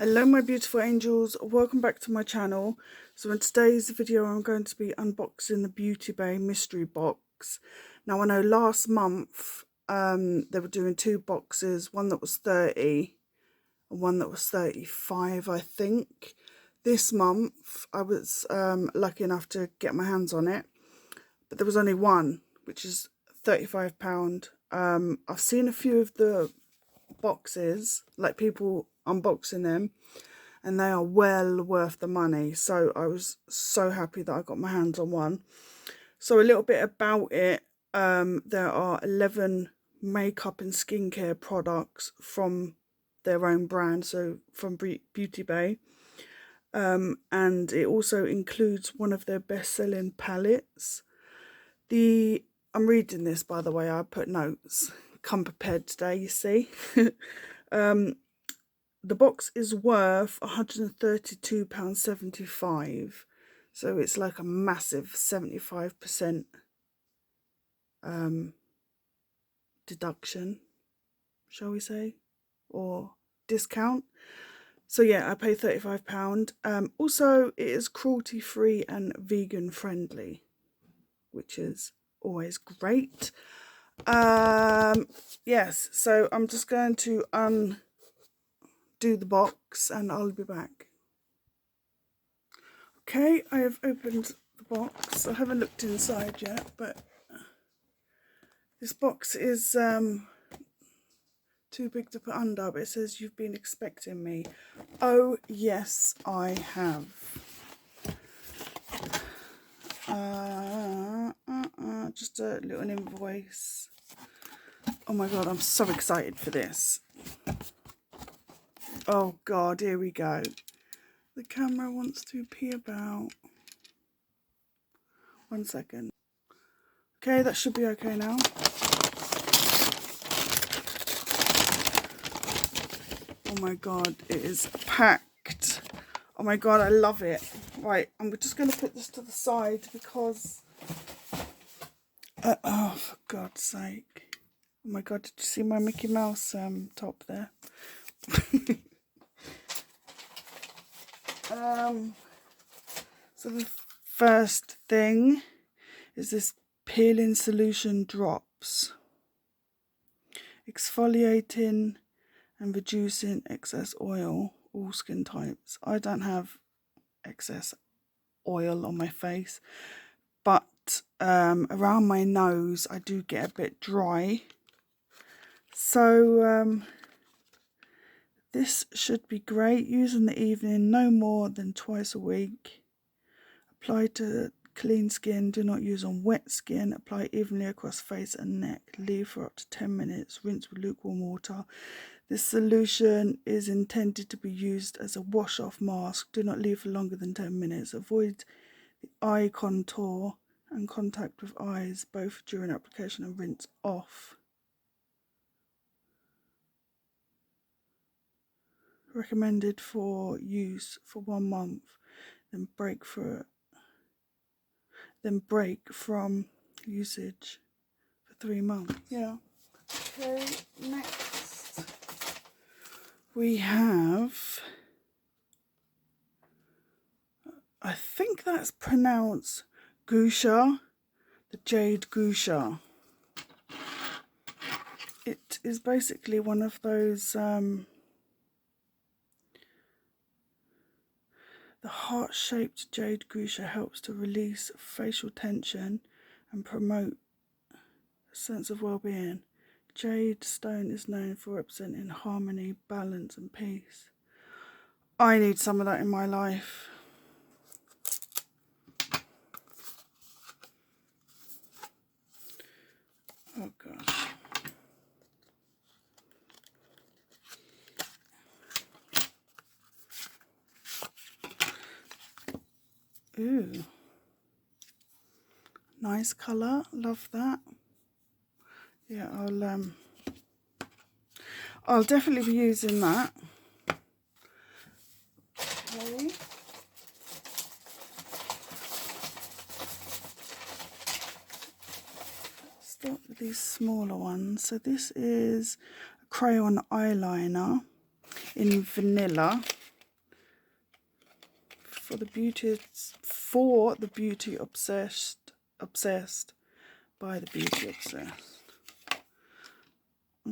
Hello my beautiful angels, welcome back to my channel. So in today's video I'm going to be unboxing the Beauty Bay mystery box. Now I know last month they were doing two boxes, one that was 30 and one that was 35 I think. This month I was lucky enough to get my hands on it, but there was only one, which is £35. I've seen a few of the boxes, like people unboxing them, and they are well worth the money, so I was so happy that I got my hands on one. So a little bit about it, there are 11 makeup and skincare products from their own brand, so from Beauty Bay, and it also includes one of their best-selling palettes. I'm reading this, by the way, I put notes. Come prepared today, you see. The box is worth £132.75, so it's like a massive 75% deduction, shall we say, or discount. So yeah, I paid £35. Also, it is cruelty free and vegan friendly, which is always great. Yes, so I'm just going to undo the box and I'll be back. Okay, I have opened the box. I haven't looked inside yet, but this box is too big to put under, but it says you've been expecting me. Oh yes, I have. Just a little invoice. Oh my god, I'm so excited for this. Oh god, here we go. The camera wants to pee about. 1 second. Okay, that should be okay now. Oh my god, it is packed. Oh my god, I love it. Right, I'm just going to put this to the side because... oh, for God's sake. Oh my god, did you see my Mickey Mouse top there? So the first thing is this peeling solution drops. Exfoliating and reducing excess oil, all skin types. I don't have excess oil on my face, but around my nose I do get a bit dry. So this should be great. Use in the evening, no more than twice a week. Apply to clean skin, do not use on wet skin. Apply evenly across face and neck. Leave for up to 10 minutes. Rinse with lukewarm water. This solution is intended to be used as a wash-off mask. Do not leave for longer than 10 minutes. Avoid the eye contour and contact with eyes, both during application and rinse off. Recommended for use for 1 month, then break from usage for 3 months. Yeah. Okay, next we have, I think that's pronounced Gusha, the Jade Gusha. It is basically one of those the heart-shaped Jade Gusha helps to release facial tension and promote a sense of well-being. Jade stone is known for representing harmony, balance and peace. I need some of that in my life. Oh gosh. Ooh. Nice colour, love that. Yeah, I'll definitely be using that. Okay. Start with these smaller ones. So this is a Crayon eyeliner in vanilla. for the beauty obsessed by the beauty obsessed.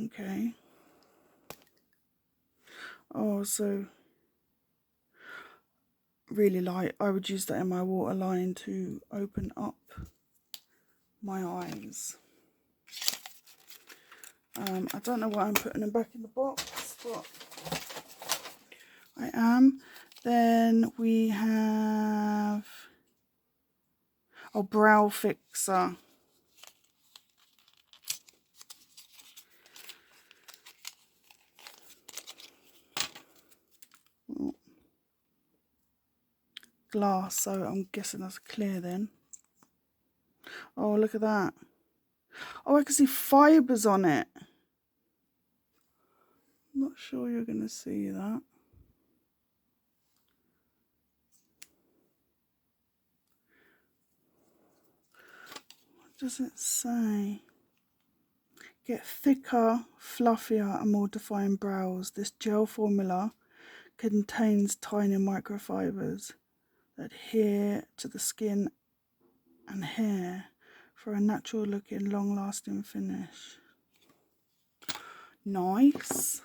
Okay. Oh, so really light. I would use that in my waterline to open up my eyes. I don't know why I'm putting them back in the box, but I am. Then we have brow fixer. Glass, so I'm guessing that's clear then. Oh, look at that. Oh, I can see fibres on it. I'm not sure you're going to see that. What does it say? Get thicker, fluffier and more defined brows. This gel formula contains tiny microfibers that adhere to the skin and hair for a natural looking, long lasting finish. Nice.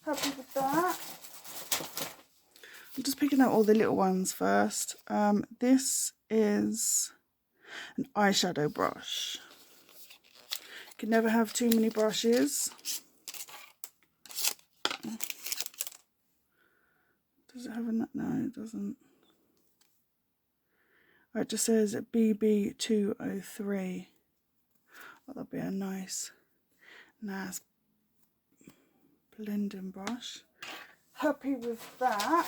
Happy with that. I'm just picking out all the little ones first. This is an eyeshadow brush. You can never have too many brushes. Does it have a... No, it doesn't. Oh, it just says BB203. Oh, that'll be a nice blending brush. Happy with that.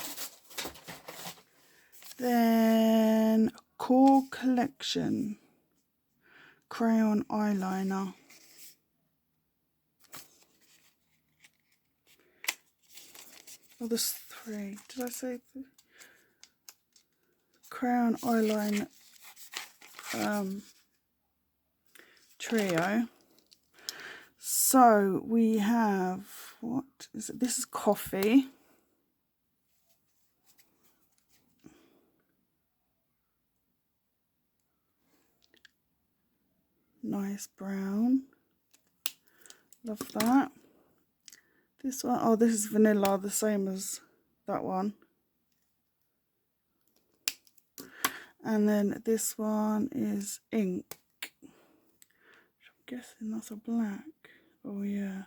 Then Core Collection Crayon Eyeliner. Oh, there's 3. Did I say 3? Crayon Eyeliner trio. So we have, what is it? This is coffee. Nice brown. Love that. This one, oh, this is vanilla, the same as that one. And then this one is ink. I'm guessing that's a black. Oh yeah.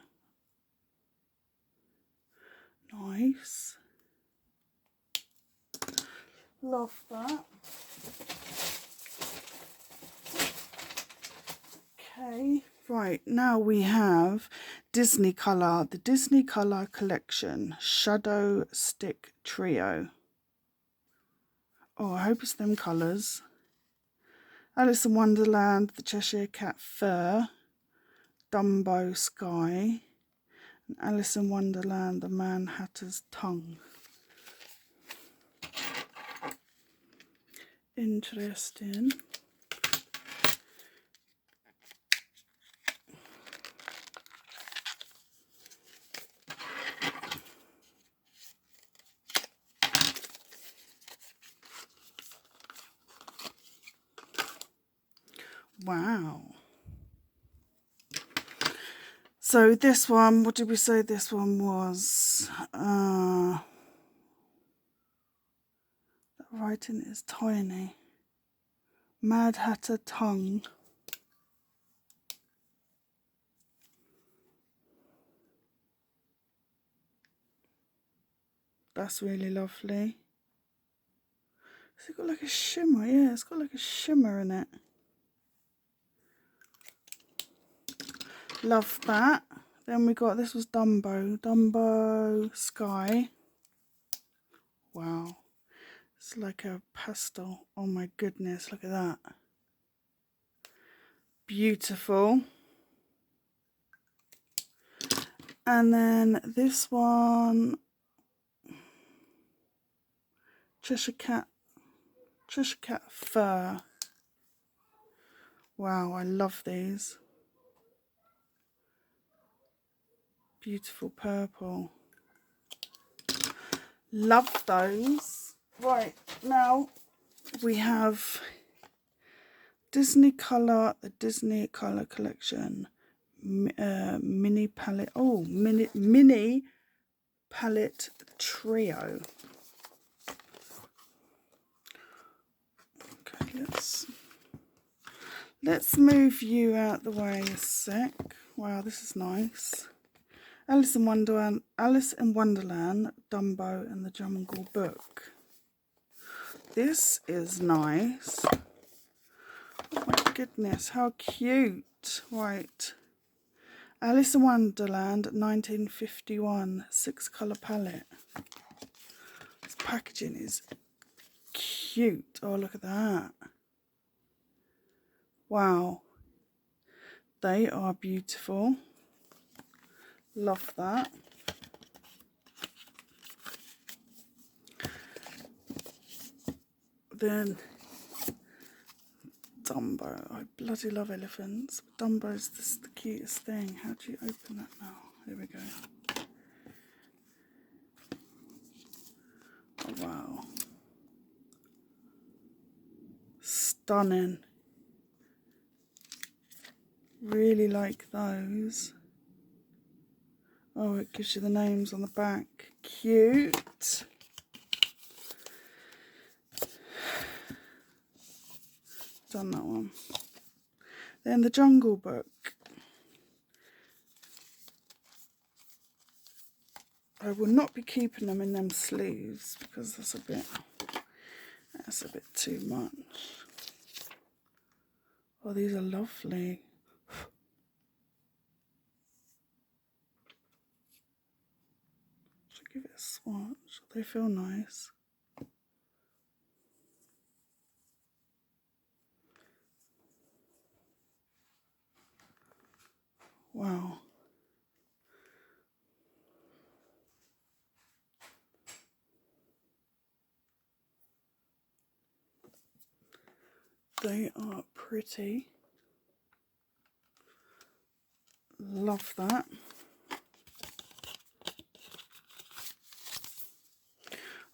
Nice. Love that. Okay, right, now we have Disney Colour, the Disney Colour Collection Shadow Stick Trio. Oh, I hope it's them colours. Alice in Wonderland, the Cheshire Cat Fur, Dumbo Sky, and Alice in Wonderland, the Man Hatter's Tongue. Interesting. Wow. So this one, what did we say this one was? The writing is tiny. Mad Hatter Tongue. That's really lovely. Has it got like a shimmer? Yeah, it's got like a shimmer in it. Love that. Then we got, this was Dumbo Sky. Wow. It's like a pastel. Oh my goodness, look at that. Beautiful. And then this one, Cheshire Cat Fur. Wow, I love these. Beautiful purple. Love those. Right, Now we have Disney Colour, the Disney Colour Collection mini palette. Oh, mini palette trio. Okay, let's move you out the way a sec. Wow, this is nice. Alice in Wonderland, Dumbo and the Jungle Book. This is nice. Oh my goodness, how cute. Right. Alice in Wonderland 1951 6-colour palette. This packaging is cute. Oh, look at that. Wow. They are beautiful. Love that. Then Dumbo. I bloody love elephants. Dumbo's the cutest thing. How do you open that now? There we go. Oh, wow. Stunning. Really like those. Oh, it gives you the names on the back. Cute. Done that one. Then the Jungle Book. I will not be keeping them in them sleeves because that's a bit too much. Oh, these are lovely. Should give it a swatch. They feel nice. Wow. They are pretty. Love that.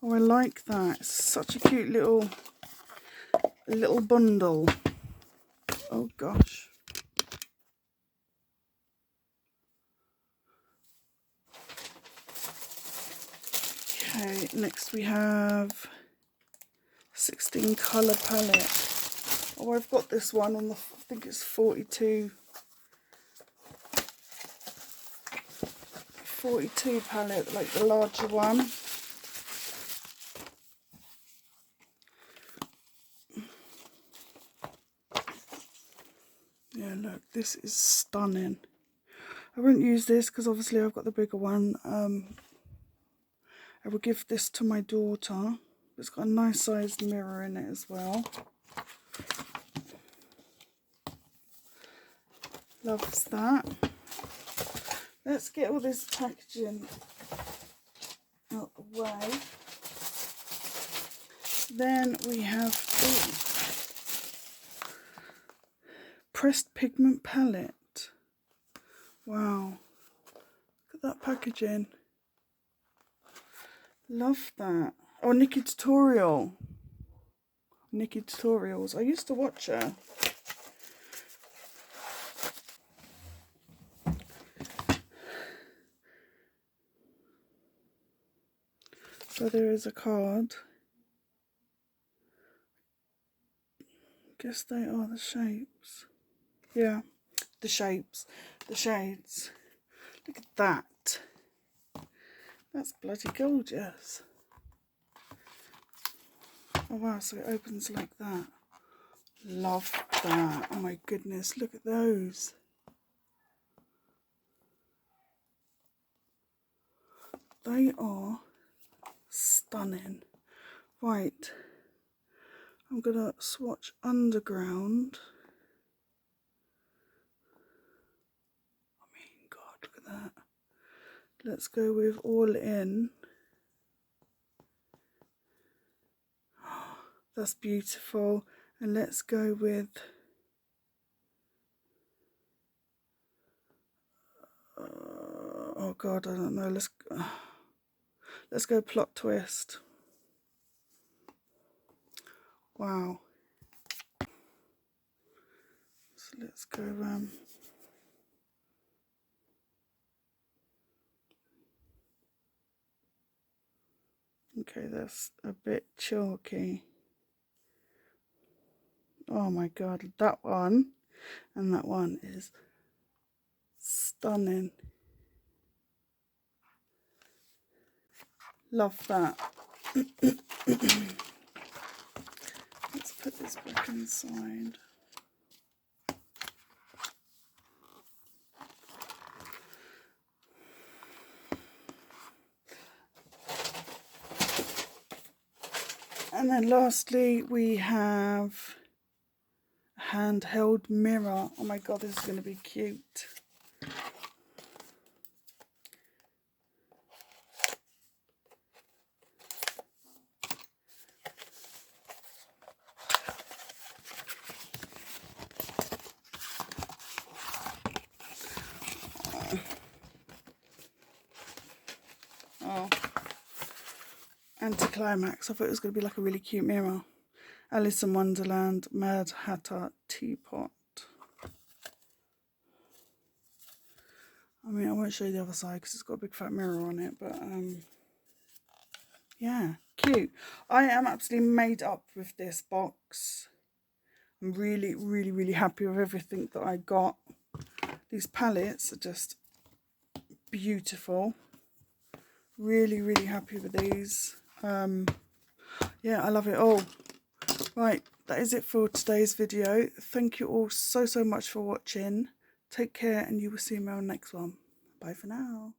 Oh, I like that. It's such a cute little bundle. Oh gosh. Okay, next we have 16 colour palette. Oh, I've got this one on the, I think it's 42 palette, like the larger one. Yeah, look, this is stunning. I won't use this because obviously I've got the bigger one. I will give this to my daughter. It's got a nice sized mirror in it as well. Loves that. Let's get all this packaging out the way. Then we have the pressed pigment palette. Wow. Look at that packaging. Love that. Oh, Nikki Tutorials. I used to watch her. So there is a card. Guess they are the shapes. Yeah, the shapes, the shades. Look at that. That's bloody gorgeous. Oh wow, so it opens like that. Love that. Oh my goodness, look at those. They are stunning. Right, I'm gonna swatch Underground. I mean, God, look at that. Let's go with All In. That's beautiful. And let's go with oh God, I don't know. Let's go Plot Twist. Wow. So let's go okay, that's a bit chalky. Oh my god, that one and that one is stunning. Love that. Let's put this back inside. And then lastly we have a handheld mirror. Oh my god, this is going to be cute. Oh, anticlimax. I thought it was going to be like a really cute mirror. Alice in Wonderland Mad Hatter teapot. I mean, I won't show you the other side because it's got a big fat mirror on it, but yeah, cute. I am absolutely made up with this box. I'm really, really, really happy with everything that I got. These palettes are just beautiful. Really, really happy with these. Yeah, I love it all. Right, that is it for today's video. Thank you all so much for watching. Take care and you will see me on the next one. Bye for now.